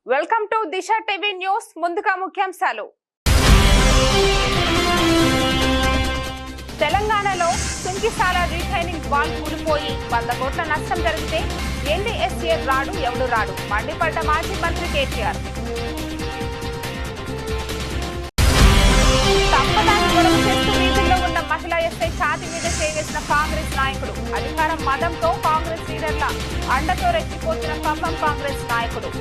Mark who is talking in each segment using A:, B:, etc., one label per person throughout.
A: Welcome to Disha TV news. ముందుగా ముఖ్యాంశాలు. తెలంగాణలో సుంకిసాల రీటైనింగ్ వాల్ కూలిపోయి 100 కోట్ల నష్టం జరిగితే ఎన్డీఎస్ఏ రాడు ఎవడు రాడు మండిపడ్డ మాజీ మంత్రి కేటీఆర్. తప్పదాన్ని గొడవ చేస్తూ వీధుల్లో ఉన్న మహిళా ఎస్ఐ ఛాతి మీద చేసిన కాంగ్రెస్ నాయకుడు. అధికారం మదంతో కాంగ్రెస్ లీడర్ల అండతో రెచ్చిపోతున్న ఖమ్మం కాంగ్రెస్ నాయకుడు.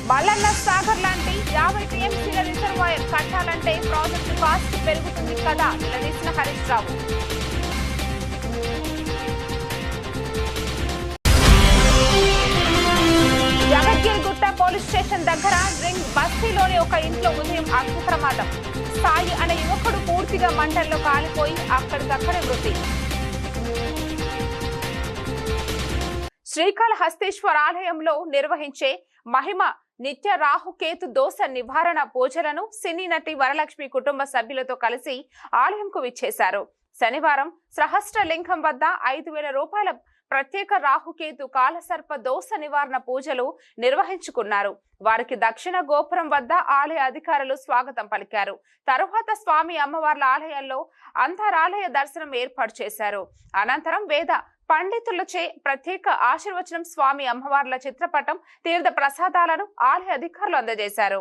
A: మల్లన్న సాగర్ లాంటి 50 టీఎంసీల రిజర్వాయర్ కట్టాలంటే ప్రాజెక్టు కాస్ట్ పెరుగుతుంది కదా నిలదీసిన హరీష్ రావు. జగద్గిరిగుట్ట పోలీస్ స్టేషన్ దగ్గర రింగ్ బస్తీలోని ఒక ఇంట్లో ఉదయం అగ్ని ప్రమాదం. సాయి అనే యువకుడు పూర్తిగా మంటల్లో కాలిపోయి అక్కడికక్కడే మృతి. శ్రీకాళహస్తీశ్వర ఆలయంలో నిర్వహించే మహిమ నిత్య రాహుకేతు దోష నివారణ పూజలను సినీ నటి వరలక్ష్మి కుటుంబ సభ్యులతో కలిసి ఆలయంకు విచ్చేశారు. శనివారం సహస్రలింగం వద్ద 5,000 రూపాయల ప్రత్యేక రాహుకేతు కాలసర్ప దోష నివారణ పూజలు నిర్వహించుకున్నారు. వారికి దక్షిణ గోపురం వద్ద ఆలయ అధికారులు స్వాగతం పలికారు. తరువాత స్వామి అమ్మవార్ల ఆలయంలో అంతరాలయ దర్శనం ఏర్పాటు చేశారు. అనంతరం వేద పండితులచే ప్రత్యేక ఆశీర్వచనం, స్వామి అమ్మవార్ల చిత్రపటం, తీర్థ ప్రసాదాలను ఆలయ అధికారులు అందజేశారు.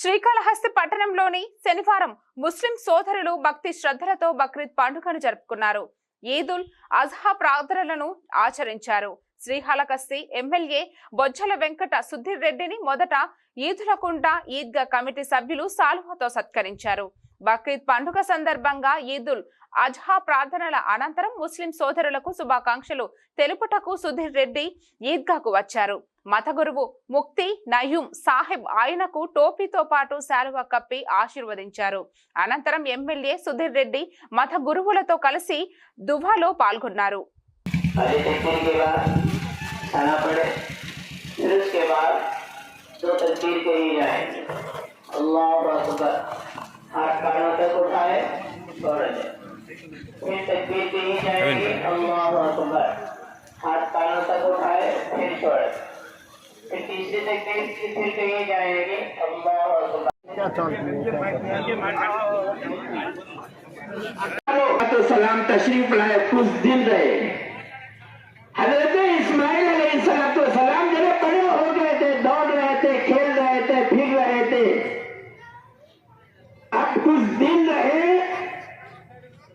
A: శ్రీకాళహస్తి పట్టణంలోని శనివారం ముస్లిం సోదరులు భక్తి శ్రద్ధలతో బక్రీద్ పండుగను జరుపుకున్నారు. ఈదుల్ అజ్హా ప్రార్థనలను ఆచరించారు. శ్రీకాళహస్తి ఎమ్మెల్యే బొజ్జల వెంకట సుధీర్ రెడ్డిని మొదట ఈదులకుంట ఈద్గా కమిటీ సభ్యులు సాలువాతో సత్కరించారు. బక్రీద్ పండుగ సందర్భంగా ఈదుల్ అజ్హా ప్రార్థనల అనంతరం ముస్లిం సోదరులకు శుభాకాంక్షలు తెలుపుటకు సుధీర్ రెడ్డి ఈద్గాకు వచ్చారు. మత గురువు ముక్తి నయూం సాహెబ్ ఆయనకు టోపీతో పాటు శాలువా కప్పి ఆశీర్వదించారు. అనంతరం ఎమ్మెల్యే సుధీర్ రెడ్డి మత గురువులతో కలిసి దువాలో పాల్గొన్నారు.
B: तो सलाम तशरीफ लाए, कुछ दिन रहे। हजरत इस्माइल अलैहिस्सलाम जब बड़े हो गए थे, दौड़ रहे थे, खेल रहे थे, फिर रहे थे। अब कुछ दिन रहे,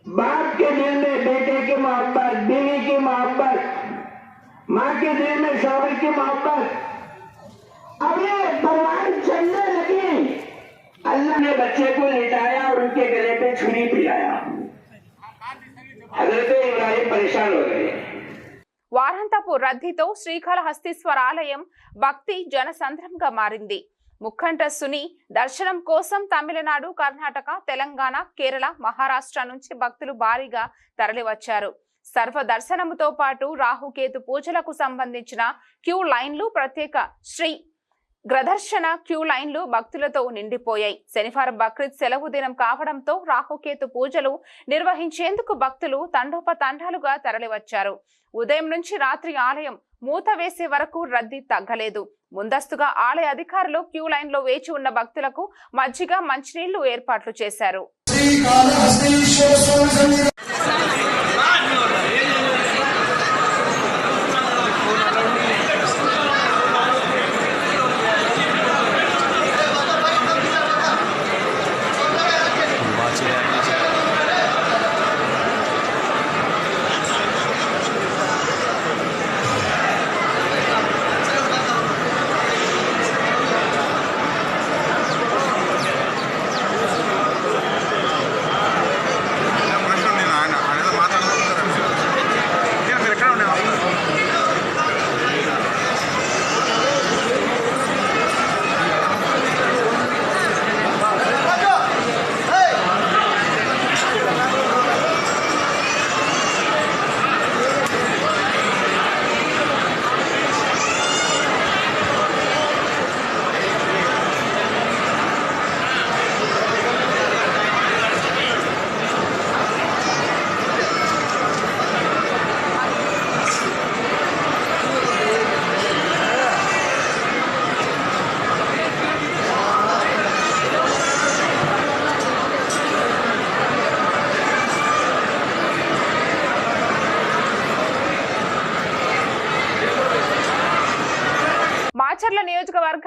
B: बाप के दिल में बेटे की मोहब्बत, बीवी की मोहब्बत, माँ के दिल में शौहर की मोहब्बत, अब ये परवान चलने लगी। अल्लाह ने बच्चे को लिटाया और उनके गले पे छुरी पिलाया। हजरत इब्राहिम परेशान हो गए।
A: వారాంతపు రద్దీతో శ్రీకాళహస్తీశ్వర ఆలయం భక్తి జనసంద్రంగా మారింది. ముక్కంట సుని దర్శనం కోసం తమిళనాడు, కర్ణాటక, తెలంగాణ, కేరళ, మహారాష్ట్ర నుంచి భక్తులు భారీగా తరలివచ్చారు. సర్వ దర్శనముతో పాటు రాహుకేతు పూజలకు సంబంధించిన క్యూ లైన్లు, ప్రత్యేక శ్రీ గ్రదర్శన క్యూ లైన్లు భక్తులతో నిండిపోయాయి. శనివారం బక్రీద్ సెలవు దినం కావడంతో రాహుకేతు పూజలు నిర్వహించేందుకు భక్తులు తండోపతండాలుగా తరలివచ్చారు. ఉదయం నుంచి రాత్రి ఆలయం మూత వేసే వరకు రద్దీ తగ్గలేదు. ముందస్తుగా ఆలయ అధికారులు క్యూ లైన్ లో వేచి ఉన్న భక్తులకు మజ్జిగ, మంచినీళ్లు ఏర్పాట్లు చేశారు.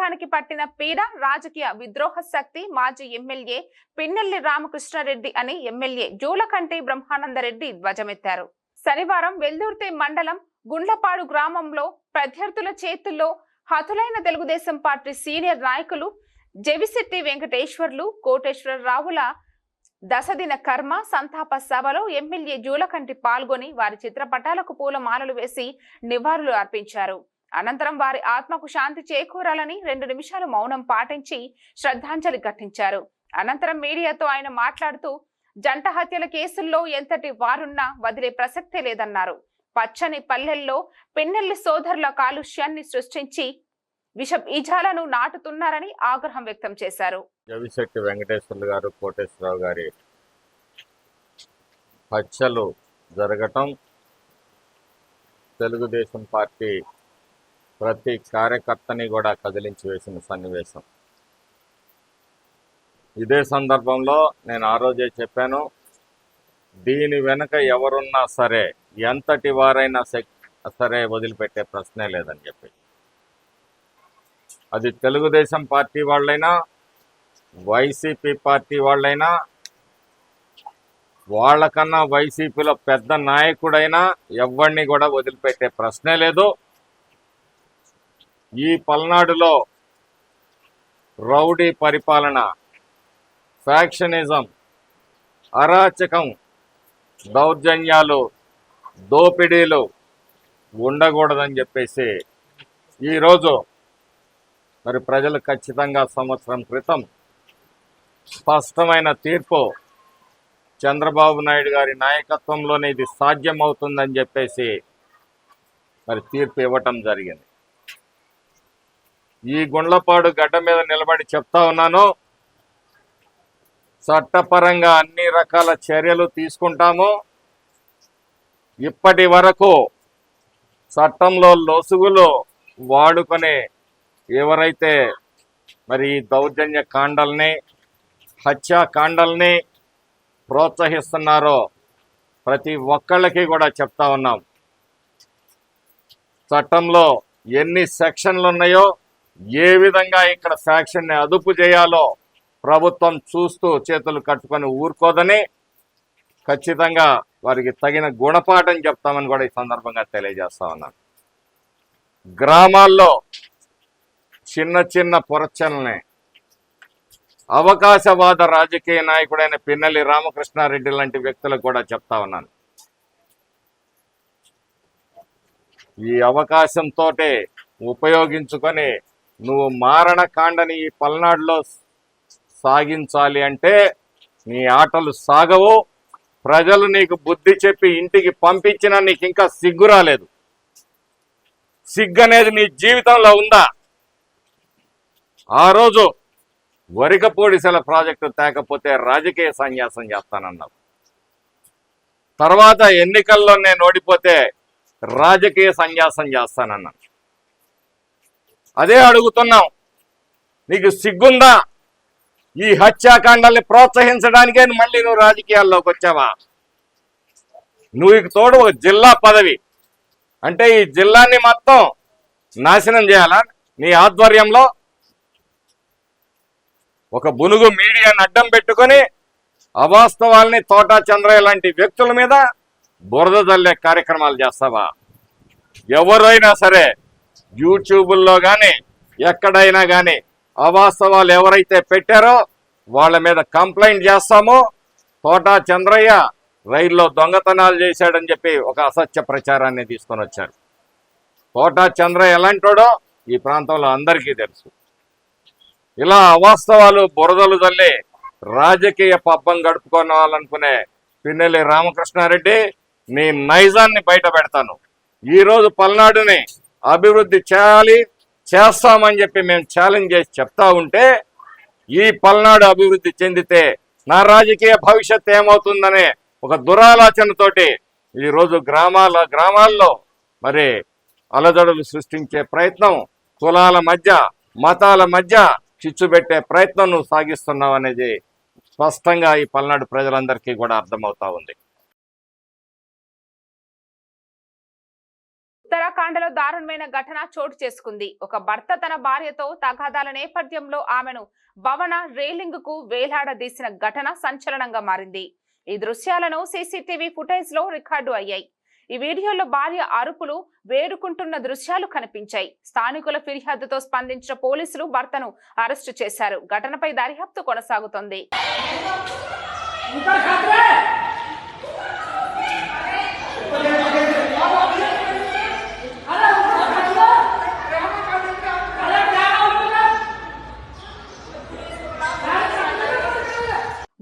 A: పోరాటానికి పట్టిన పీడ రాజకీయ విద్రోహ శక్తి మాజీ ఎమ్మెల్యే పిన్నెల్లి రామకృష్ణారెడ్డి అని ఎమ్మెల్యే జూలకంటి బ్రహ్మానందరెడ్డి ధ్వజమెత్తారు. శనివారం వెల్దుర్తి మండలం గుండ్లపాడు గ్రామంలో ప్రత్యర్థుల చేతుల్లో హతులైన తెలుగుదేశం పార్టీ సీనియర్ నాయకులు జవిశెట్టి వెంకటేశ్వర్లు, కోటేశ్వరరావుల దశదిన కర్మ సంతాప సభలో ఎమ్మెల్యే జూలకంటి పాల్గొని వారి చిత్రపటాలకు పూలమాలలు వేసి నివాళులు అర్పించారు. అనంతరం వారి ఆత్మకు శాంతి చేకూరాలని 2 నిమిషాలు మౌనం పాటించి శ్రద్ధాంజలి ఘటించారు. అనంతరం మీడియాతో ఆయన మాట్లాడుతూ జంట హత్యల కేసుల్లో ఎంతటి వారున్నా వదిలే ప్రసక్తే లేదన్నారు. పచ్చని పల్లెల్లో పిన్నెల్లి సోదరుల కాలుష్యాన్ని సృష్టించి విష బీజాలను నాటుతున్నారని ఆగ్రహం వ్యక్తం చేశారు.
C: జవిశెట్టి వెంకటేశ్వర్లు గారు, కోటేశ్వరరావు గారి హత్యలు జరగటం తెలుగుదేశం పార్టీ ప్రతి కార్యకర్తని కూడా కదిలించి వేసిన సన్నివేశం. ఇదే సందర్భంలో నేను ఆ రోజే చెప్పాను, దీని వెనుక ఎవరున్నా సరే, ఎంతటి వారైనా సరే వదిలిపెట్టే ప్రశ్నే లేదని చెప్పి. అది తెలుగుదేశం పార్టీ వాళ్ళైనా, వైసీపీ పార్టీ వాళ్ళైనా, వాళ్ళకన్నా వైసీపీలో పెద్ద నాయకుడైనా ఎవరిని కూడా వదిలిపెట్టే ప్రశ్నే లేదు. ఈ పల్నాడులో రౌడీ పరిపాలన, ఫ్యాక్షనిజం, అరాచకం, దౌర్జన్యాలు, దోపిడీలు ఉండకూడదని చెప్పేసి ఈరోజు మరి ప్రజలు ఖచ్చితంగా సంవత్సరం క్రితం స్పష్టమైన తీర్పు చంద్రబాబు నాయుడు గారి నాయకత్వంలోనే ఇది సాధ్యమవుతుందని చెప్పేసి మరి తీర్పు ఇవ్వటం జరిగింది. ఈ గుండ్లపాడు గడ్డ మీద నిలబడి చెప్తా ఉన్నాను, చట్టపరంగా అన్ని రకాల చర్యలు తీసుకుంటాము. ఇప్పటి వరకు చట్టంలో లొసుగులు వాడుకొని ఎవరైతే మరి ఈ దౌర్జన్య కాండల్ని, హత్యాకాండల్ని ప్రోత్సహిస్తున్నారో ప్రతి ఒక్కళ్ళకి కూడా చెప్తా ఉన్నాం, చట్టంలో ఎన్ని సెక్షన్లు ఉన్నాయో, ఏ విధంగా ఇక్కడ ఫ్యాక్షన్ని అదుపు చేయాలో ప్రభుత్వం చూస్తూ చేతులు కట్టుకొని ఊరుకోదని ఖచ్చితంగా వారికి తగిన గుణపాఠం చెప్తామని కూడా ఈ సందర్భంగా తెలియజేస్తా ఉన్నాను. గ్రామాల్లో చిన్న చిన్న పొరచల్ని అవకాశవాద రాజకీయ నాయకుడైన పిన్నెల్లి రామకృష్ణారెడ్డి లాంటి వ్యక్తులకు కూడా చెప్తా ఉన్నాను, ఈ అవకాశంతో ఉపయోగించుకొని నువ్వు మారణకాండని ఈ పల్నాడులో సాగించాలి అంటే నీ ఆటలు సాగవు. ప్రజలు నీకు బుద్ధి చెప్పి ఇంటికి పంపించినా నీకు ఇంకా సిగ్గు రాలేదు. సిగ్గు అనేది నీ జీవితంలో ఉందా? ఆ రోజు వరికపూడిసెల ప్రాజెక్టు తేకపోతే రాజకీయ సన్యాసం చేస్తానన్నావు. తర్వాత ఎన్నికల్లో నేను ఓడిపోతే రాజకీయ సన్యాసం చేస్తానన్నాను. అదే అడుగుతున్నాం, నీకు సిగ్గుందా? ఈ హత్యాకాండాల్ని ప్రోత్సహించడానికే మళ్ళీ నువ్వు రాజకీయాల్లోకి వచ్చావా? నువ్వు తోడు ఒక జిల్లా పదవి అంటే ఈ జిల్లాని మొత్తం నాశనం చేయాలా నీ ఆధ్వర్యంలో? ఒక బునుగు మీడియాని అడ్డం పెట్టుకొని అవాస్తవాల్ని తోటా చంద్రయ్య లాంటి వ్యక్తుల మీద బురద జల్లే కార్యక్రమాలు చేస్తావా? ఎవరైనా సరే యూట్యూబుల్లో కానీ ఎక్కడైనా కానీ అవాస్తవాలు ఎవరైతే పెట్టారో వాళ్ళ మీద కంప్లైంట్ చేస్తామో. తోటా చంద్రయ్య రైల్లో దొంగతనాలు చేశాడని చెప్పి ఒక అసత్య ప్రచారాన్ని తీసుకొని వచ్చారు. తోటా చంద్రయ్య ఎలాంటోడో ఈ ప్రాంతంలో అందరికీ తెలుసు. ఇలా అవాస్తవాలు బురదలు తల్లి రాజకీయ పబ్బం గడుపుకోవాలనుకునే పిన్నెల్లి రామకృష్ణారెడ్డి, నీ నైజాన్ని బయట పెడతాను. ఈరోజు పల్నాడుని అభివృద్ధి చేస్తామని చెప్పి మేము ఛాలెంజ్ చేసి చెప్తా ఉంటే, ఈ పల్నాడు అభివృద్ధి చెందితే నా రాజకీయ భవిష్యత్ ఏమవుతుందనే ఒక దురాలోచనతోటి ఈరోజు గ్రామాల్లో మరి అలజడులు సృష్టించే ప్రయత్నం, కులాల మధ్య మతాల మధ్య చిచ్చు పెట్టే ప్రయత్నం నువ్వు సాగిస్తున్నావు అనేది స్పష్టంగా ఈ పల్నాడు ప్రజలందరికీ కూడా అర్థమవుతా ఉంది.
A: ఉత్తరాఖండ్లో దారుణమైన ఘటన చోటు చేసుకుంది. ఒక భర్త తన భార్యతో తగాదాల నేపథ్యంలో ఆమెను భవన రేలింగ్ కు వేలాడదీసిన ఘటన సంచలనంగా మారింది. ఈ దృశ్యాలను సీసీటీవీ ఫుటేజ్ లో రికార్డు అయ్యాయి. ఈ వీడియోలో భార్య అరుపులు వేడుకుంటున్న దృశ్యాలు కనిపించాయి. స్థానికుల ఫిర్యాదుతో స్పందించిన పోలీసులు భర్తను అరెస్టు చేశారు. ఘటనపై దర్యాప్తు కొనసాగుతోంది.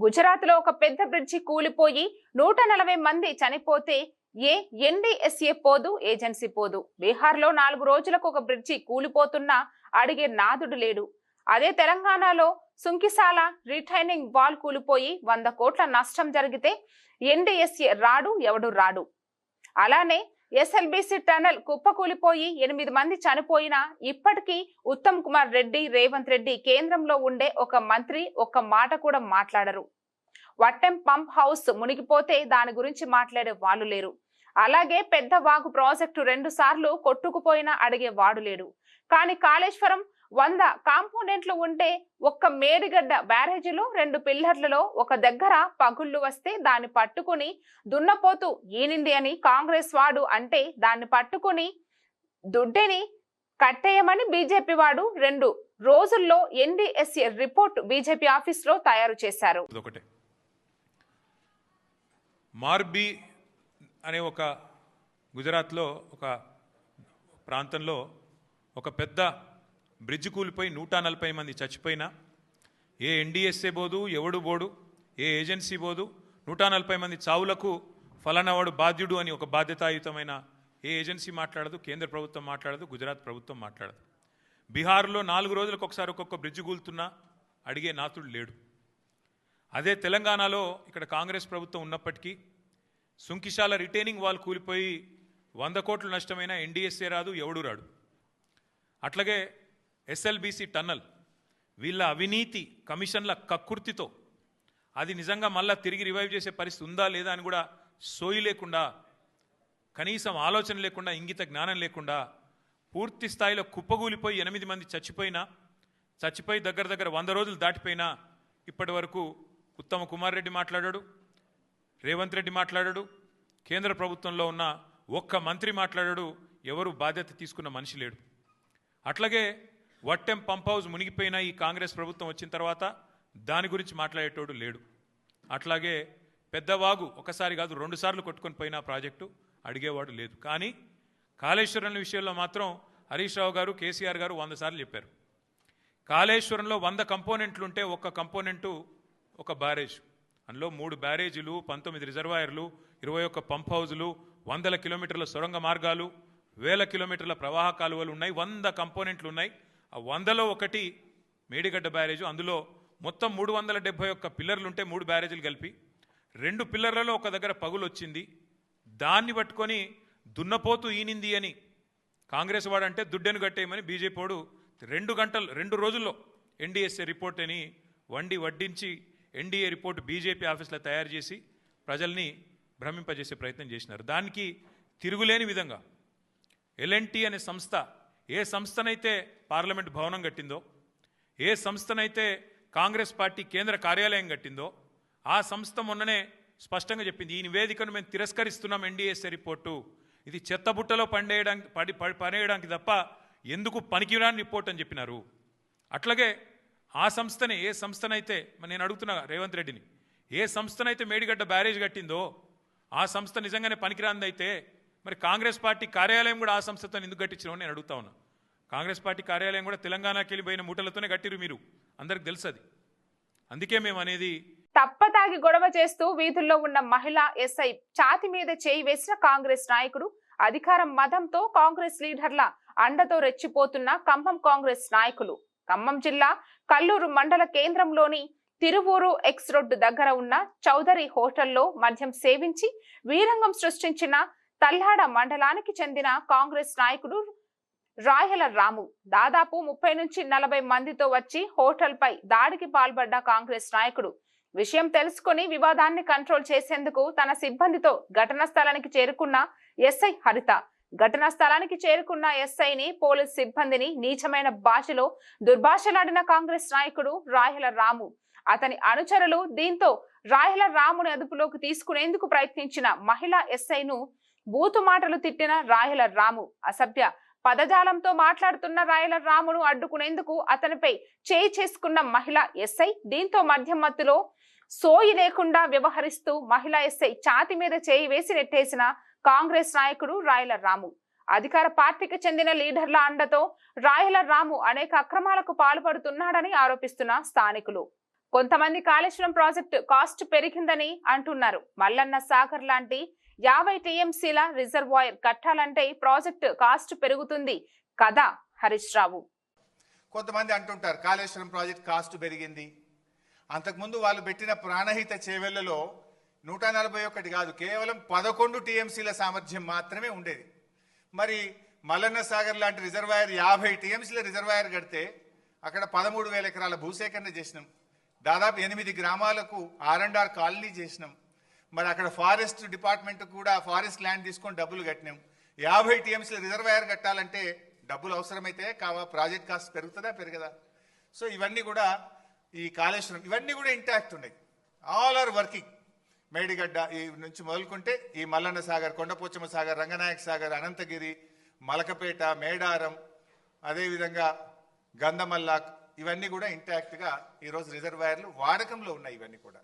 A: గుజరాత్ లో ఒక పెద్ద బ్రిడ్జి కూలిపోయి 140 మంది చనిపోతే ఎన్డీఎస్ఏ పోదు, ఏజెన్సీ పోదు. బీహార్ లో 4 రోజులకు ఒక బ్రిడ్జి కూలిపోతున్నా అడిగే నాదుడు లేడు. అదే తెలంగాణలో సుంకిసాల రిటైనింగ్ వాల్ కూలిపోయి 100 కోట్ల నష్టం జరిగితే ఎన్డీఎస్ఏ రాడు, ఎవడు రాడు. అలానే ఎస్ఎల్బీసీ టనల్ కుప్పకూలిపోయి 8 మంది చనిపోయినా ఇప్పటికీ ఉత్తమ్ కుమార్ రెడ్డి, రేవంత్ రెడ్డి కేంద్రంలో ఉండే ఒక మంత్రి ఒక్క మాట కూడా మాట్లాడరు. వట్టెం పంప్ హౌస్ మునిగిపోతే దాని గురించి మాట్లాడే వాళ్ళు లేరు. అలాగే పెద్ద వాగు ప్రాజెక్టు 2 సార్లు కొట్టుకుపోయినా అడిగే వాడు లేడు. కానీ కాళేశ్వరం 100 కాంపోనెంట్లు ఉంటే ఒక్క మేడిగడ్డ బ్యారేజీలో 2 పిల్లర్లలో ఒక దగ్గర పగుళ్లు వస్తే దాన్ని పట్టుకుని దున్నపోతూ ఈనింది అని కాంగ్రెస్ వాడు అంటే దాన్ని పట్టుకుని దుడ్డెని కట్టేయమని బీజేపీ వాడు 2 రోజుల్లో ఎన్డీఎస్ఏ రిపోర్ట్ బీజేపీ ఆఫీసులో తయారు చేశారు.
D: మార్బీ అనే ఒక గుజరాత్లో ఒక ప్రాంతంలో ఒక పెద్ద బ్రిడ్జ్ కూలిపోయి 140 మంది చచ్చిపోయినా ఏ ఎన్డీఎస్ఏ బోదు, ఎవడు బోడు, ఏ ఏజెన్సీ బోదు. 140 మంది చావులకు ఫలానావాడు బాధ్యుడు అని ఒక బాధ్యతాయుతమైన ఏ ఏజెన్సీ మాట్లాడదు, కేంద్ర ప్రభుత్వం మాట్లాడదు, గుజరాత్ ప్రభుత్వం మాట్లాడదు. బీహార్లో 4 రోజులకు ఒకసారి ఒక్కొక్క బ్రిడ్జ్ కూలుతున్నా అడిగే నాతుడు లేడు. అదే తెలంగాణలో ఇక్కడ కాంగ్రెస్ ప్రభుత్వం ఉన్నప్పటికీ సుంకిశాల రిటైనింగ్ వాల్ కూలిపోయి 100 కోట్లు నష్టమైన ఎన్డీఎస్ఏ రాదు, ఎవడు రాడు. అట్లాగే ఎస్ఎల్బీసీ టన్నల్ వీళ్ళ అవినీతి కమిషన్ల కక్కుర్తితో అది నిజంగా మళ్ళా తిరిగి రివైవ్ చేసే పరిస్థితి ఉందా లేదా అని కూడా సోయి లేకుండా, కనీసం ఆలోచన లేకుండా, ఇంగిత జ్ఞానం లేకుండా పూర్తి స్థాయిలో కుప్పగూలిపోయి 8 మంది చచ్చిపోయి దగ్గర 100 రోజులు దాటిపోయినా ఇప్పటి వరకు ఉత్తమ్ కుమార్ రెడ్డి మాట్లాడాడు, రేవంత్ రెడ్డి మాట్లాడాడు, కేంద్ర ప్రభుత్వంలో ఉన్న ఒక్క మంత్రి మాట్లాడాడు. ఎవరు బాధ్యత తీసుకున్న మనిషి లేడు. అట్లాగే వట్టెం పంప్ హౌస్ మునిగిపోయిన ఈ కాంగ్రెస్ ప్రభుత్వం వచ్చిన తర్వాత దాని గురించి మాట్లాడేటోడు లేడు. అట్లాగే పెద్దవాగు ఒకసారి కాదు 2 సార్లు కొట్టుకొని పోయిన ప్రాజెక్టు అడిగేవాడు లేదు. కానీ కాళేశ్వరం విషయంలో మాత్రం హరీష్ రావు గారు, కేసీఆర్ గారు 100 సార్లు చెప్పారు. కాళేశ్వరంలో 100 కంపోనెంట్లు ఉంటే ఒక్క కంపోనెంటు ఒక బ్యారేజ్, అందులో 3 బ్యారేజీలు, 19 రిజర్వాయర్లు, 21 పంప్ హౌజులు, 100 కిలోమీటర్ల సొరంగ మార్గాలు, 1000 కిలోమీటర్ల ప్రవాహ కాలువలు ఉన్నాయి, 100 కంపోనెంట్లు ఉన్నాయి. ఆ 100లో ఒకటి మేడిగడ్డ బ్యారేజు. అందులో మొత్తం 371 పిల్లర్లు ఉంటే 3 బ్యారేజీలు కలిపి 2 పిల్లర్లలో ఒక దగ్గర పగులు వచ్చింది. దాన్ని పట్టుకొని దున్నపోతూ ఈనింది అని కాంగ్రెస్ వాడంటే దుడ్డెను కట్టేయమని బీజేపీ వాడు 2 రోజుల్లో ఎన్డీఎస్ఏ రిపోర్ట్ అని వడ్డించి ఎన్డీఏ రిపోర్ట్ బీజేపీ ఆఫీస్లో తయారు చేసి ప్రజల్ని భ్రమింపజేసే ప్రయత్నం చేసినారు. దానికి తిరుగులేని విధంగా ఎల్ఎన్టీ అనే సంస్థ ఏ సంస్థనైతే పార్లమెంట్ భవనం కట్టిందో, ఏ సంస్థనైతే కాంగ్రెస్ పార్టీ కేంద్ర కార్యాలయం కట్టిందో ఆ సంస్థ మొన్ననే స్పష్టంగా చెప్పింది, ఈ నివేదికను మేము తిరస్కరిస్తున్నాం, ఎన్డీఎస్ఏ రిపోర్టు ఇది చెత్తబుట్టలో పడేయడానికి తప్ప ఎందుకు పనికిరాని రిపోర్ట్ అని చెప్పినారు. అట్లాగే ఆ సంస్థనే, ఏ సంస్థనైతే నేను అడుగుతున్నా రేవంత్ రెడ్డిని, ఏ సంస్థనైతే మేడిగడ్డ బ్యారేజ్ కట్టిందో ఆ సంస్థ నిజంగానే పనికిరాందైతే మరి కాంగ్రెస్ పార్టీ కార్యాలయం కూడా ఆ సంస్థతో ఎందుకు కట్టించినావు నేను అడుగుతా ఉన్నా. కాంగ్రెస్ పార్టీ కార్యాలయం కూడా తెలంగాణకి వెళ్ళిపోయిన మూటలతోనే కట్టిరు, మీరు అందరికి తెలుసు అది. అందుకే మేము అనేది,
A: తప్పతాగి గొడవ చేస్తూ వీధుల్లో ఉన్న మహిళా ఎస్ఐ ఛాతి మీద చేయి వేసిన కాంగ్రెస్ నాయకుడు, అధికారం మదంతో కాంగ్రెస్ లీడర్ల అండతో రెచ్చిపోతున్న ఖమ్మం కాంగ్రెస్ నాయకులు. ఖమ్మం జిల్లా కల్లూరు మండల కేంద్రంలోని తిరువూరు ఎక్స్ రోడ్డు దగ్గర ఉన్న చౌదరి హోటల్లో మద్యం సేవించి వీరంగం సృష్టించిన తల్లాడ మండలానికి చెందిన కాంగ్రెస్ నాయకుడు రాయల రాము దాదాపు 30 నుంచి 40 మందితో వచ్చి హోటల్ పై దాడికి పాల్పడ్డ కాంగ్రెస్ నాయకుడు విషయం తెలుసుకుని వివాదాన్ని కంట్రోల్ చేసేందుకు తన సిబ్బందితో ఘటనా స్థలానికి చేరుకున్న ఎస్ఐ హరిత ఘటనా స్థలానికి చేరుకున్న ఎస్ఐని, పోలీస్ సిబ్బందిని నీచమైన భాషలో దుర్భాషలాడిన కాంగ్రెస్ నాయకుడు రాయల రాము, అతని అనుచరులు. దీంతో రాయల రాముని అదుపులోకి తీసుకునేందుకు ప్రయత్నించిన మహిళా ఎస్ఐను బూతు మాటలు తిట్టిన రాయల రాము, అసభ్య పదజాలంతో మాట్లాడుతున్న రాయల రామును అడ్డుకునేందుకు అతనిపై చేయి చేసుకున్న మహిళా ఎస్ఐ. దీంతో మద్యం మత్తులో సోయి లేకుండా వ్యవహరిస్తూ మహిళా ఎస్ఐ ఛాతి మీద చేయి వేసి నెట్టేసిన కాంగ్రెస్ నాయకుడు రాయల రాము. అధికార పార్టీకి చెందిన లీడర్ల అండతో రాయల రాము అనేక అక్రమాలకు పాల్పడుతున్నాడని ఆరోపిస్తున్న స్థానికులు. కొంతమంది కాళేశ్వరం ప్రాజెక్టు కాస్ట్ పెరిగిందని అంటున్నారు. మల్లన్న సాగర్ లాంటి 50 టీఎంసీల రిజర్వాయర్ కట్టాలంటే ప్రాజెక్టు కాస్ట్ పెరుగుతుంది కదా హరీష్ రావు.
E: కొంతమంది అంటుంటారు కాళేశ్వరం ప్రాజెక్ట్ కాస్ట్ పెరిగింది. అంతకుముందు వాళ్ళు పెట్టిన ప్రాణహిత చేవెళ్లలో 141 కాదు, కేవలం 11 టీఎంసీల సామర్థ్యం మాత్రమే ఉండేది. మరి మల్లన్న సాగర్ లాంటి రిజర్వాయర్ 50 టీఎంసీల రిజర్వాయర్ కడితే అక్కడ 13,000 ఎకరాల భూసేకరణ చేసినాం. దాదాపు 8 గ్రామాలకు R&R కాలనీ చేసినాం. మరి అక్కడ ఫారెస్ట్ డిపార్ట్మెంట్ కూడా ఫారెస్ట్ ల్యాండ్ తీసుకొని డబ్బులు కట్టినాం. 50 టీఎంసీల రిజర్వాయర్ కట్టాలంటే డబ్బులు అవసరమైతే ప్రాజెక్ట్ కాస్ట్ పెరుగుతుందా పెరగదా? సో ఇవన్నీ కూడా ఈ కాళేశ్వరం ఇవన్నీ కూడా ఇంటాక్ట్ ఉన్నాయి. All are working. మేడిగడ్డ ఈ నుంచి మొదలుకుంటే ఈ మల్లన్న సాగర్, కొండపోచమ్మ సాగర్, రంగనాయక సాగర్, అనంతగిరి, మలకపేట, మేడారం, అదేవిధంగా గంధమల్లాక్ ఇవన్నీ కూడా ఇంటాక్ట్ గా ఈరోజు రిజర్వాయర్లు వాడకంలో ఉన్నాయి. ఇవన్నీ కూడా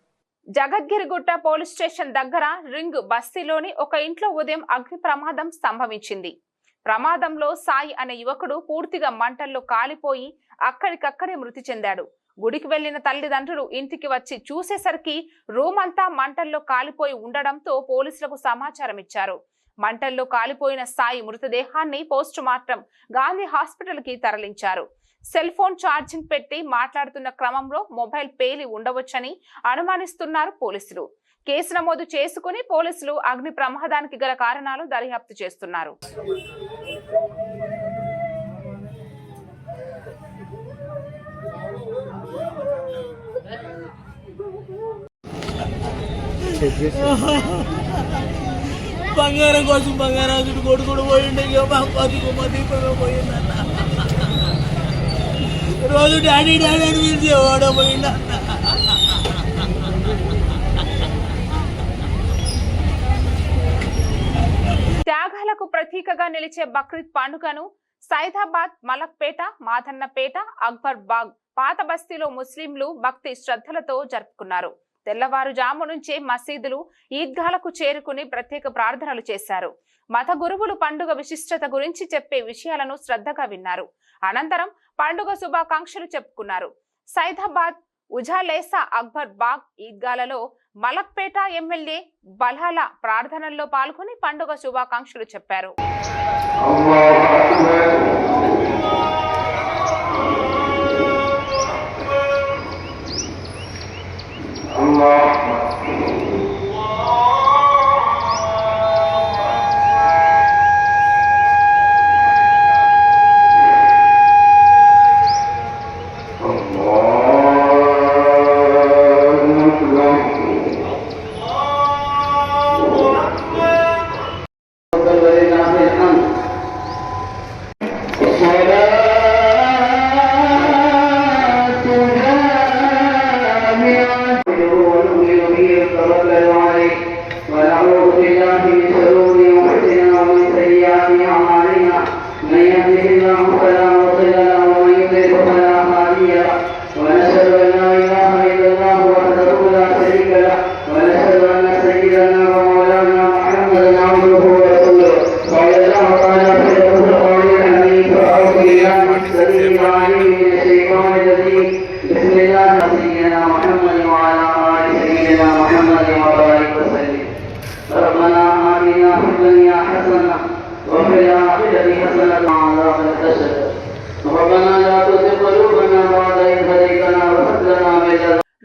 A: జగద్గిరిగుట్ట పోలీస్ స్టేషన్ దగ్గర రింగ్ బస్తీలోని ఒక ఇంట్లో ఉదయం అగ్ని ప్రమాదం సంభవించింది. ప్రమాదంలో సాయి అనే యువకుడు పూర్తిగా మంటల్లో కాలిపోయి అక్కడికక్కడే మృతి చెందాడు. గుడికి వెళ్లిన తల్లిదండ్రులు ఇంటికి వచ్చి చూసేసరికి రూమ్ అంతా మంటల్లో కాలిపోయి ఉండడంతో పోలీసులకు సమాచారం ఇచ్చారు. మంటల్లో కాలిపోయిన సాయి మృతదేహాన్ని పోస్ట్ మార్టం గాంధీ హాస్పిటల్ కి తరలించారు. సెల్ ఫోన్ ఛార్జింగ్ పెట్టి మాట్లాడుతున్న క్రమంలో మొబైల్ పేలి ఉండవచ్చని అనుమానిస్తున్నారు పోలీసులు. కేసు నమోదు చేసుకుని పోలీసులు అగ్ని ప్రమాదానికి గల కారణాలు దర్యాప్తు చేస్తున్నారు.
F: బంగారం కోసం బంగారాజుడు కొడుకుడు పోయిండే దీపమే పోయిందన్న. రోజు డాడీ డాడీ అని పిలిచి ఓడ పోయిండ.
A: త్యాగాలకు ప్రతీకగా నిలిచే బక్రీద్ పండుగను సైదాబాద్, మలక్పేట, మాదన్నపేట, అక్బర్ బాగ్, పాత బస్తీలో ముస్లింలు భక్తి శ్రద్ధలతో జరుపుకున్నారు. తెల్లవారుజాము నుంచే మసీదులు, ఈద్గాలకు చేరుకుని ప్రత్యేక ప్రార్థనలు చేశారు. మత గురువులు పండుగ విశిష్టత గురించి చెప్పే విషయాలను శ్రద్ధగా విన్నారు. అనంతరం పండుగ శుభాకాంక్షలు చెప్పుకున్నారు. సైదాబాద్, ఉజాలేసా, అక్బర్ బాగ్ ఈద్గాలలో మలక్పేట ఎమ్మెల్యే బల్హాల ప్రార్థనల్లో పాల్గొని పండుగ శుభాకాంక్షలు చెప్పారు.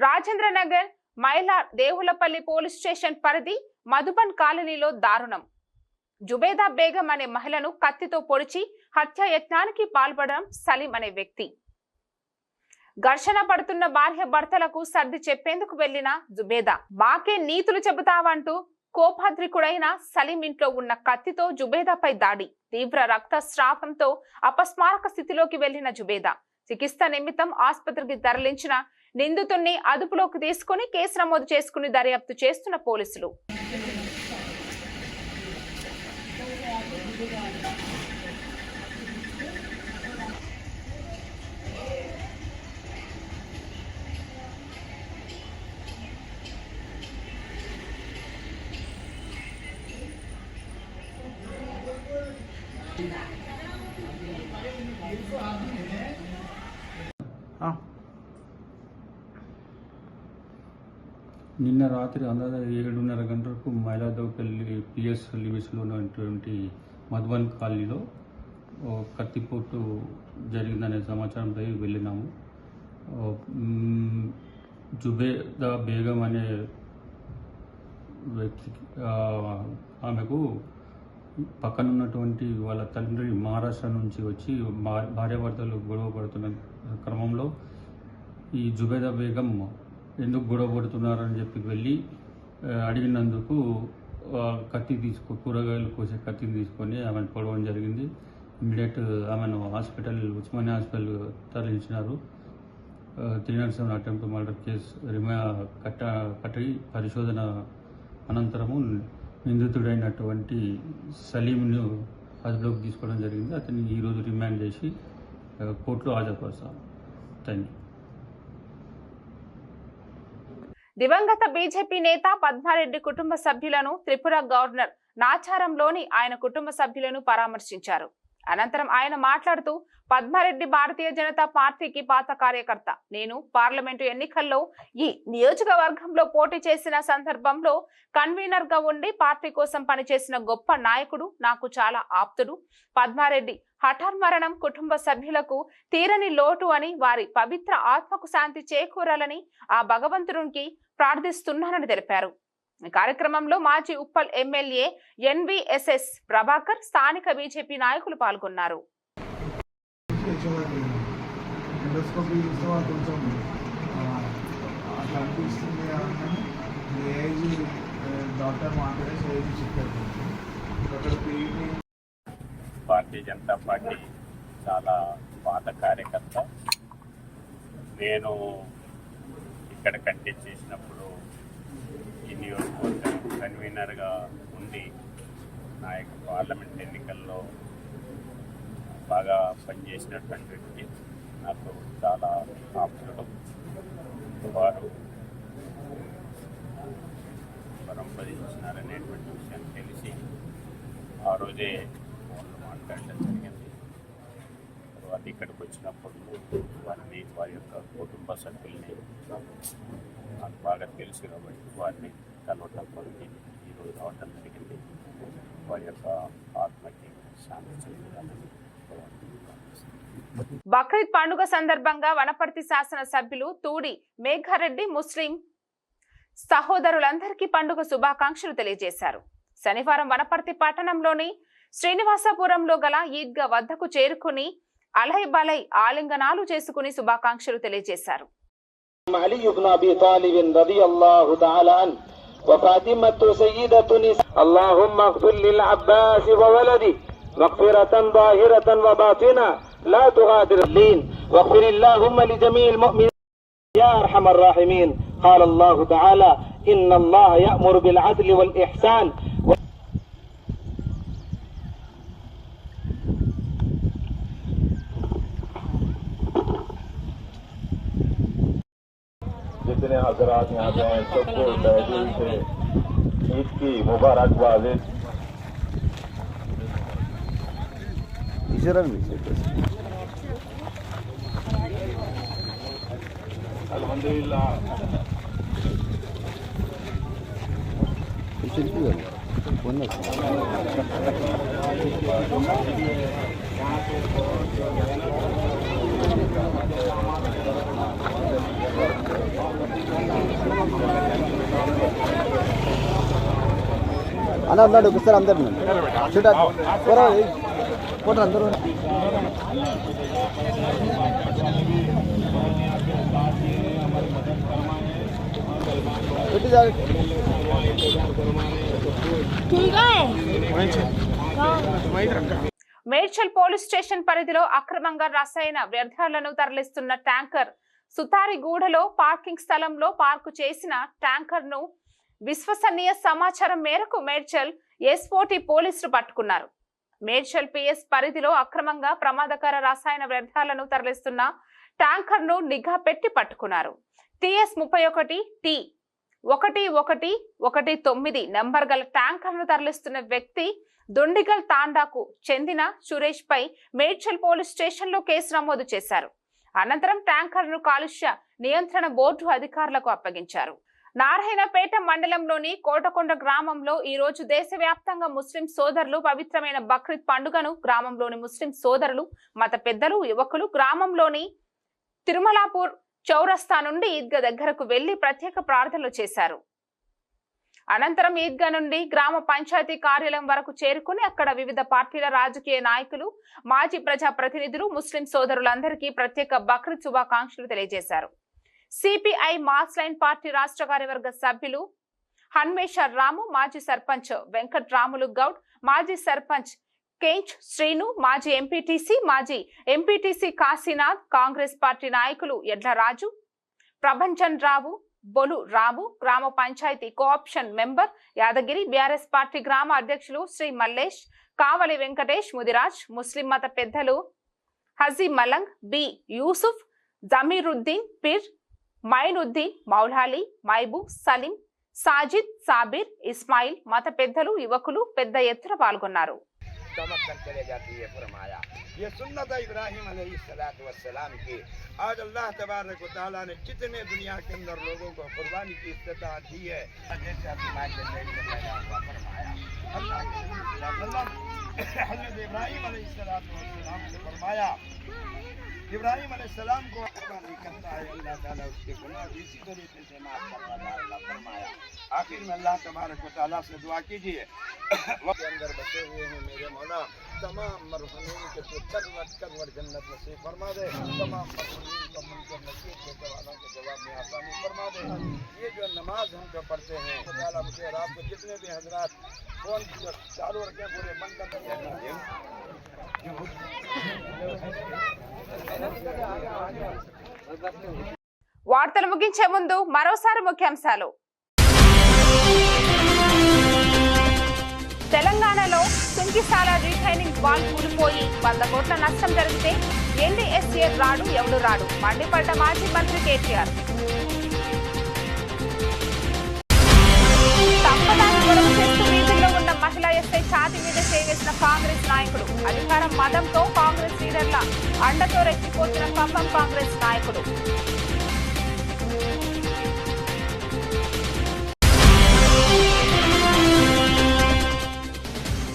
A: రాజేంద్రనగర్ మైలార్ దేవులపల్లి పోలీస్ స్టేషన్ పరిధి మధుబన్ కాలనీలో దారుణం. జుబేదా బేగం అనే మహిళను కత్తితో పొడిచి హత్యాయత్నానికి పాల్పడడం సలీం అనే వ్యక్తి. ఘర్షణ పడుతున్న భార్య భర్తలకు సర్ది చెప్పేందుకు వెళ్లిన జుబేదా మాకే నీతులు చెబుతావంటూ కోపాద్రికుడైన సలీం ఇంట్లో ఉన్న కత్తితో జుబేదాపై దాడి. తీవ్ర రక్తస్రావంతో అపస్మారక స్థితిలోకి వెళ్లిన జుబేదా చికిత్స నిమిత్తం ఆసుపత్రికి తరలించిన నిందితుడిని అదుపులోకి తీసుకుని కేసు నమోదు చేసుకుని దర్యాప్తు చేస్తున్న పోలీసులు.
G: నిన్న రాత్రి అందాజ 7:30 గంటలకు మైలాదోపల్లి పిఎస్ లిమిట్స్లో ఉన్నటువంటి మధువన్ కాలనీలో కత్తిపోటు జరిగిందనే సమాచారంపై వెళ్ళినాము. జుబేదా బేగం అనే వ్యక్తి ఆమెకు పక్కనున్నటువంటి వాళ్ళ తండ్రి మహారాష్ట్ర నుంచి వచ్చి భార్యాభర్తలు గొడవ పడుతున్న క్రమంలో ఈ జుబేదా బేగం ఎందుకు గొడవ పడుతున్నారని చెప్పి వెళ్ళి అడిగినందుకు కూరగాయలు కోసే కత్తిని తీసుకొని ఆమెను పొడవడం జరిగింది. ఇమ్మీడియట్ ఆమెను ఉస్మానియా హాస్పిటల్ తరలించినారు. 307 అటెంప్ట్ మర్డర్ కేసు కట్టి పరిశోధన అనంతరము నిందితుడైనటువంటి సలీంను అదుపులోకి తీసుకోవడం జరిగింది. అతన్ని ఈరోజు రిమాండ్ చేసి కోర్టులో హాజరుపరుస్తాం. Thank you.
A: దివంగత బీజేపీ నేత పద్మారెడ్డి కుటుంబ సభ్యులను త్రిపుర గవర్నర్ నాచారంలోని ఆయన కుటుంబ సభ్యులను పరామర్శించారు. అనంతరం ఆయన మాట్లాడుతూ, పద్మారెడ్డి భారతీయ జనతా పార్టీకి పాత కార్యకర్త. నేను పార్లమెంటు ఎన్నికల్లో ఈ నియోజకవర్గంలో పోటీ చేసిన సందర్భంలో కన్వీనర్ గా ఉండి పార్టీ కోసం పనిచేసిన గొప్ప నాయకుడు, నాకు చాలా ఆప్తుడు. పద్మారెడ్డి హఠాన్ మరణం కుటుంబ సభ్యులకు తీరని లోటు అని, వారి పవిత్ర ఆత్మకు శాంతి చేకూరాలని ఆ భగవంతునికి ప్రార్థిస్తున్నానని తెలిపారు. ఈ కార్యక్రమంలో మాజీ ఉప్పల్ ఎమ్మెల్యే ఎన్వీఎస్ఎస్ ప్రభాకర్, స్థానిక బీజేపీ నాయకులు పాల్గొన్నారు.
H: భారతీయ జనతా పార్టీ చాలా పాత కార్యకర్త. నేను ఇక్కడ కంటెస్ట్ చేసినప్పుడు ఈ నియోజకవర్గం కన్వీనర్గా ఉండి పార్లమెంట్ ఎన్నికల్లో బాగా పనిచేసినటువంటి వ్యక్తి. నాకు చాలా ఆప్తులు. వారు పరంపరించినారనేటువంటి విషయం తెలిసి ఆ రోజే ఫోన్లో మాట్లాడటం జరిగింది. తర్వాత ఇక్కడికి వచ్చినప్పుడు వారి యొక్క కుటుంబ సభ్యుల్ని నాకు బాగా తెలుసు కాబట్టి వారిని కలవటం కొరకు ఈరోజు రావటం జరిగింది. వారి యొక్క ఆత్మకి శాంతి చేయాలని.
A: బక్రీద్ పండుగ సందర్భంగా వనపర్తి శాసన సభ్యులు తూడి మేఘారెడ్డి ముస్లిం సహోదరులందరికీ పండుగ శుభాకాంక్షలు తెలియజేశారు. శనివారం వనపర్తి పట్టణంలోని శ్రీనివాసపురంలో గల ఈద్గా వద్దకు చేరుకుని అలై బలై ఆలింగనాలు చేసుకుని శుభాకాంక్షలు తెలియజేశారు.
I: علي بن أبي طالب رضي الله تعالى عنه وفاطمة سيدة نساء. اللهم اغفر للعباس وولده مغفرة ظاهرة وباطنة لا تغادر اللين واغفر اللهم لجميع المؤمنين يا أرحم الراحمين. قال الله تعالى إن الله يأمر بالعدل والإحسان.
J: जितने हजरात यहाँ पे हैं सबको तहसील से ईद की मुबारकबाद. अल्हम्दुलिल्लाह.
K: అన్న ఉన్నాడు ఒకసారి అందరు ఫోటో అందరూ పెట్టి
A: మేడ్చల్ పోలీస్ స్టేషన్ పరిధిలో అక్రమంగా రసాయన వ్యర్థాలను తరలిస్తున్న ట్యాంకర్ సుతారిగూడలో పార్కింగ్ స్థలంలో పార్కు చేసిన ట్యాంకర్ ను విశ్వసనీయ సమాచారం మేరకు మేడ్చల్ ఎస్ఓటి పోలీసులు పట్టుకున్నారు. మేడ్చల్ పిఎస్ పరిధిలో అక్రమంగా ప్రమాదకర రసాయన వ్యర్థాలను తరలిస్తున్న ట్యాంకర్ ను నిఘా పెట్టి పట్టుకున్నారు. టిఎస్ 31 టి 1119 నంబర్ గల ట్యాంకర్ ను తరలిస్తున్న వ్యక్తి దొండిగల్ తాండాకు చెందిన సురేష్ పై మేడ్చల్ పోలీస్ స్టేషన్ లో కేసు నమోదు చేశారు. అనంతరం ట్యాంకర్ ను కాలుష్య నియంత్రణ బోర్డు అధికారులకు అప్పగించారు. నారాయణపేట మండలంలోని కోటకొండ గ్రామంలో ఈ రోజు దేశవ్యాప్తంగా ముస్లిం సోదరులు పవిత్రమైన బక్రీద్ పండుగను గ్రామంలోని ముస్లిం సోదరులు, మత పెద్దలు, యువకులు గ్రామంలోని తిరుమలాపూర్ చౌరస్తా నుండి ఈద్గా దగ్గరకు వెళ్లి ప్రత్యేక ప్రార్థనలు చేశారు. అనంతరం ఈద్గా నుండి గ్రామ పంచాయతీ కార్యాలయం వరకు చేరుకుని అక్కడ వివిధ పార్టీల రాజకీయ నాయకులు, మాజీ ప్రజా ప్రతినిధులు, ముస్లిం సోదరులందరికీ ప్రత్యేక బక్రీద్ శుభాకాంక్షలు తెలియజేశారు. సిపిఐ మాస్ లైన్ పార్టీ రాష్ట్ర కార్యవర్గ సభ్యులు హన్మేశ్వర్ రాము, మాజీ సర్పంచ్ వెంకట్రాములు గౌడ్, మాజీ సర్పంచ్ కేంచ్ శ్రీను, మాజీ ఎంపీటీసీ కాశీనాథ్, కాంగ్రెస్ పార్టీ నాయకులు ఎడ్లరాజు, ప్రభంజన్ రావు, బొలు రాము, గ్రామ panchayat cooption member Yadagiri, BRS party గ్రామ అధ్యక్షులు శ్రీ మల్లేష్, కావలి వెంకటేష్, ముదిరాజ్, ముస్లిం మత పెద్దలు హజీ మలంగ్, బి యూసుఫ్, జమీరుద్దీన్, పిర్, మైనుద్దీన్, మౌలాలి, మహబూబ్, సలీం, సాజిద్, సాబిర్, ఇస్మాయిల్, మత పెద్దలు, యువకులు పెద్ద ఎత్తున పాల్గొన్నారు.
B: चमककर चले जाती है। फरमाया ये सुन्नत इब्राहिम अलैहिस्सलाम की। आज अल्लाह तबारक व तआला ने जितने दुनिया के अंदर लोगों को कुर्बानी की इस्तिताअत दी है, जैसे अपनी माँ के फरमाया अल्लाह हज़रत इब्राहिम अलैहिस्सलाम से फरमाया, इब्राहिम अलैहिस्सलाम को कुर्बानी करता है अल्लाह ताला उसके गुनाह इसी तरीके से माफ करता है। अल्लाह फरमाया आखिर में अल्लाह तबारक व तआला से दुआ कीजिए के अंदर बसे हुए हैं मेरे मौला, तमाम मरहुमीन के तो करवट जन्नत नसीब फरमा दे, तमाम मरहुमीन को मुनकर नसीब के सवालों के जवाब में आसानी फरमा दे। ये जो नमाज हम जो पढ़ते हैं ताला मुझे और आपको जितने भी हजरात फोन चालू रखें पूरे मन का
A: వార్తలు ముగించే ముందు మరోసారి ముఖ్యాంశాలు. తెలంగాణలో సుంకిసాల రీటైనింగ్ వాల్ కూలిపోయి 100 కోట్ల నష్టం జరిగితే ఎన్డీఎస్ఏ రాడు, ఎవడు రాడు మండిపడ్డ మాజీ మంత్రి కేటీఆర్. తప్పదాన్ని గొడవ చేస్తూ వీధుల్లో ఉన్న మహిళా ఎస్ఐ ఛాతి మీద చేసిన కాంగ్రెస్ నాయకుడు. అధికారం మదంతో కాంగ్రెస్ లీడర్ల అండతో రెచ్చిపోతున్న ఖమ్మం కాంగ్రెస్ నాయకుడు.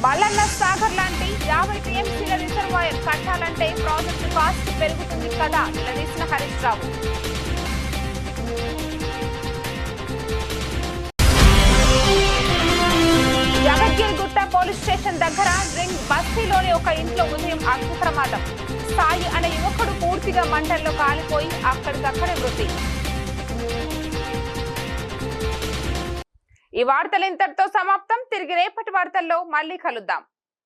A: మల్లన్న సాగర్ లాంటి 50 టీఎంసీల రిజర్వాయర్ కట్టాలంటే ప్రాజెక్టు కాస్ట్ పెరుగుతుంది కదా నిలదీసిన హరీష్ రావు. జగద్గిరిగుట్ట పోలీస్ స్టేషన్ దగ్గర రింగ్ బస్తీలోని ఒక ఇంట్లో ఉదయం అగ్ని ప్రమాదం. సాయి అనే యువకుడు పూర్తిగా మంటల్లో కాలిపోయి అక్కడికక్కడే మృతి. ఈ వార్తలు ఇంతటితో సమాప్తం. తిరిగి రేపటి వార్తల్లో మళ్ళీ కలుద్దాం.